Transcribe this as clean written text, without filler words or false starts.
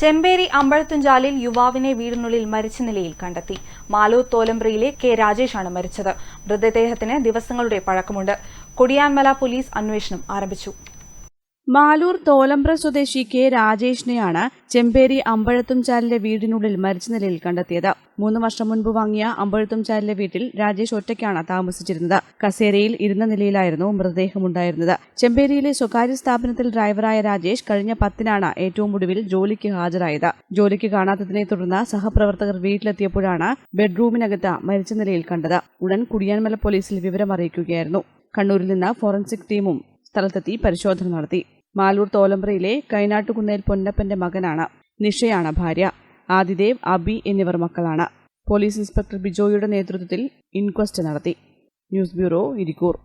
ചെമ്പേരി അമ്പഴത്തുംചാലിൽ യുവാവിനെ വീടിനുള്ളിൽ മരിച്ച നിലയിൽ കണ്ടെത്തി. മാലൂർ തോലമ്പ്രയിലെ കെ രാജേഷാണ് മരിച്ചത്. മൃതദേഹത്തിന് ദിവസങ്ങളുടെ പഴക്കമുണ്ട്. കൊടിയാൻമല പോലീസ് അന്വേഷണം ആരംഭിച്ചു. മാലൂർ തോലമ്പ്ര സ്വദേശി കെ രാജേഷിനെയാണ് ചെമ്പേരി അമ്പഴത്തുംചാലിലെ വീടിനുള്ളിൽ മരിച്ച നിലയിൽ കണ്ടെത്തിയത്. 3 വർഷം മുൻപ് വാങ്ങിയ അമ്പഴത്തുംചാലിലെ വീട്ടിൽ രാജേഷ് ഒറ്റയ്ക്കാണ് താമസിച്ചിരുന്നത്. കസേരയിൽ ഇരുന്ന നിലയിലായിരുന്നു മൃതദേഹമുണ്ടായിരുന്നത്. ചെമ്പേരിയിലെ സ്വകാര്യ സ്ഥാപനത്തിൽ ഡ്രൈവറായ രാജേഷ് കഴിഞ്ഞ 10-നാണ് ഏറ്റവും ഒടുവിൽ ജോലിക്ക് ഹാജരായത്. ജോലിക്ക് കാണാത്തതിനെ തുടർന്ന് സഹപ്രവർത്തകർ വീട്ടിലെത്തിയപ്പോഴാണ് ബെഡ്റൂമിനകത്ത് മരിച്ച നിലയിൽ കണ്ടത്. ഉടൻ കുടിയാൻമല പോലീസിൽ വിവരമറിയിക്കുകയായിരുന്നു. കണ്ണൂരിൽ നിന്ന് ഫോറൻസിക് ടീമും സ്ഥലത്തെത്തി പരിശോധന നടത്തി. മാലൂർ തോലമ്പ്രയിലെ കൈനാട്ടുകുന്നേൽ പൊന്നപ്പന്റെ മകനാണ്. നിഷയാണ് ഭാര്യ. ആദിദേവ്, അബി എന്നിവർ മക്കളാണ്. പോലീസ് ഇൻസ്പെക്ടർ ബിജോയുടെ നേതൃത്വത്തിൽ ഇൻക്വസ്റ്റ് നടത്തി. News bureau, Irikkur.